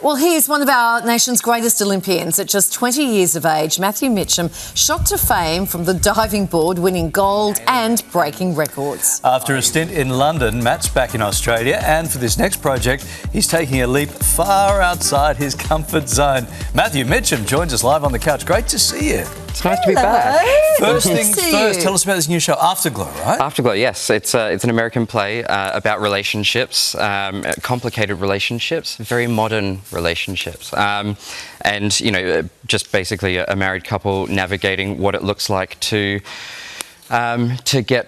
Well, he's one of our nation's greatest Olympians. At just 20 years of age, Matthew Mitcham shot to fame from the diving board, winning gold and breaking records. After a stint in London, Matt's back in Australia, and for this next project, he's taking a leap far outside his comfort zone. Matthew Mitcham joins us live on the couch. Great to see you. It's nice to be back. First things first, tell us about this new show, Afterglow, right? Afterglow, yes. It's an American play about relationships, complicated relationships, very modern relationships. And, you know, just basically a married couple navigating what it looks like to get...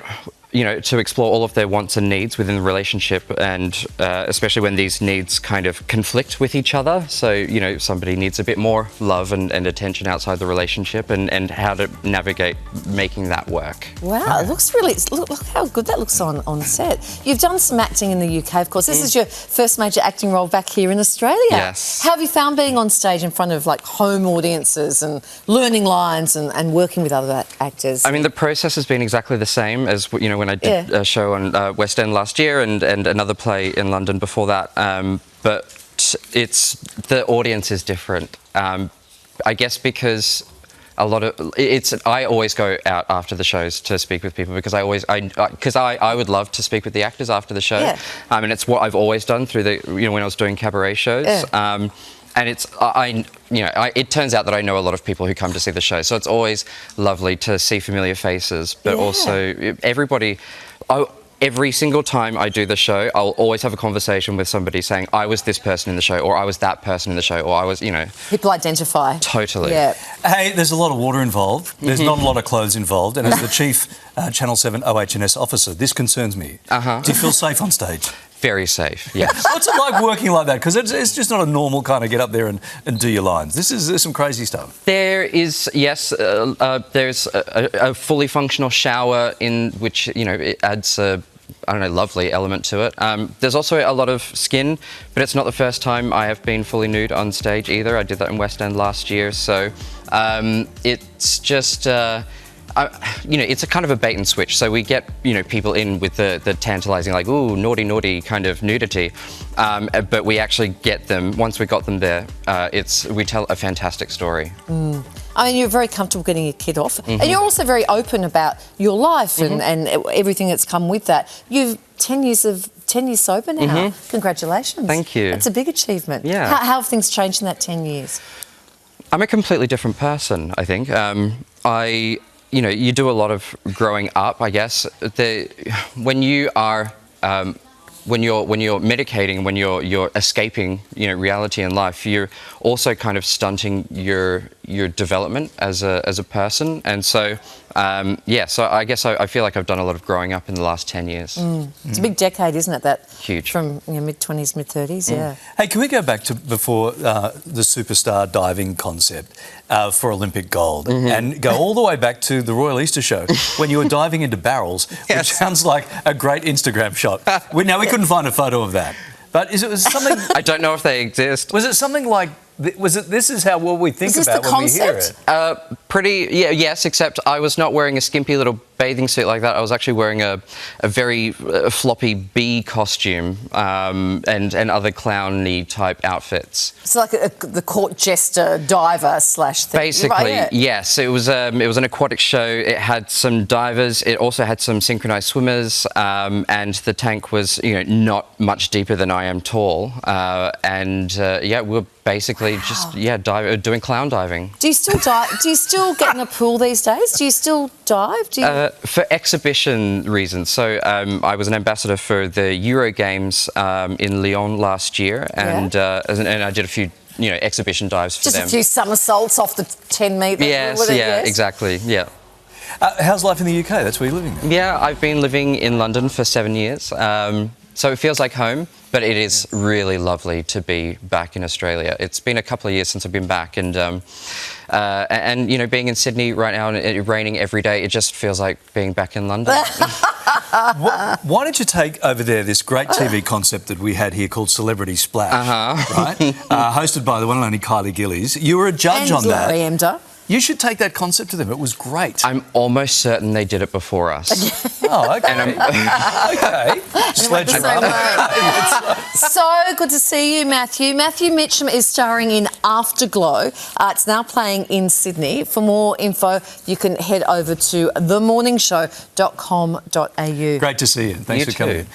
you know, to explore all of their wants and needs within the relationship, and especially when these needs kind of conflict with each other. So, you know, somebody needs a bit more love and attention outside the relationship, and how to navigate making that work. Wow, it looks really... Look how good that looks on set. You've done some acting in the UK, of course. This is your first major acting role back here in Australia. Yes. How have you found being on stage in front of, like, home audiences and learning lines and working with other actors? I mean, the process has been exactly the same as, you know, when I did a show on West End last year and another play in London before that. But the audience is different. I guess because a lot of I always go out after the shows to speak with people, because I would love to speak with the actors after the show. Yeah. And it's what I've always done through when I was doing cabaret shows. Yeah. And it turns out that I know a lot of people who come to see the show, so it's always lovely to see familiar faces. But also, every single time I do the show, I'll always have a conversation with somebody saying, I was this person in the show, or I was that person in the show, or I was, you know... People identify. Totally. Yeah. Hey, there's a lot of water involved. There's not a lot of clothes involved. And as the chief Channel 7 OH&S officer, this concerns me. Do you feel safe on stage? Very safe, yes. What's it like working like that? Because it's just not a normal kind of get up there and do your lines. There's some crazy stuff. There is, yes, there's a fully functional shower in which, you know, it adds a, I don't know, lovely element to it. There's also a lot of skin, but it's not the first time I have been fully nude on stage either. I did that in West End last year, so it's just... you know, it's a kind of a bait and switch. So we get, you know, people in with the tantalising, like, ooh, naughty, naughty kind of nudity. But we actually get them, once we got them there, we tell a fantastic story. I mean, you're very comfortable getting your kid off. And you're also very open about your life and everything that's come with that. You've 10 years sober now. Congratulations. Thank you. It's a big achievement. Yeah. How have things changed in that 10 years? I'm a completely different person, I think. You know, you do a lot of growing up, I guess. When you're medicating, when you're escaping, you know, reality in life, you're also kind of stunting your development as a person. And so, so I guess I feel like I've done a lot of growing up in the last 10 years. It's a big decade, isn't it? That huge. From mid-20s, mid-30s, yeah. Hey, can we go back to before the superstar diving concept for Olympic gold and go all the way back to the Royal Easter Show when you were diving into barrels, which sounds like a great Instagram shot. We couldn't find a photo of that. But was something... I don't know if they exist. Was it something like... This is how what we think about when we hear it? Yes, except I was not wearing a skimpy little bathing suit like that. I was actually wearing a very floppy bee costume and other clown-y type outfits. It's like the court jester diver slash thing. Basically, yes. It was an aquatic show. It had some divers. It also had some synchronized swimmers, and the tank was, you know, not much deeper than I am tall. We're basically just doing clown diving. Do you still dive? Do you still get in a pool these days? Do you still dive? For exhibition reasons. So I was an ambassador for the Euro Games in Lyon last year, and I did a few, you know, exhibition dives for them. Just a few somersaults off the 10 metres. Yes, exactly. Yeah. How's life in the UK? That's where you're living now. Yeah, I've been living in London for 7 years. So it feels like home, but it is really lovely to be back in Australia. It's been a couple of years since I've been back, and you know, being in Sydney right now and it raining every day, it just feels like being back in London. Why don't you take over there this great TV concept that we had here called Celebrity Splash, right? Hosted by the one and only Kylie Gillies. You were a judge on that. Larry Emder. You should take that concept to them. It was great. I'm almost certain they did it before us. Oh, okay. Okay. Sledge your brother. So good to see you, Matthew. Matthew Mitcham is starring in Afterglow. It's now playing in Sydney. For more info, you can head over to themorningshow.com.au. Great to see you. Thanks You for coming too. in.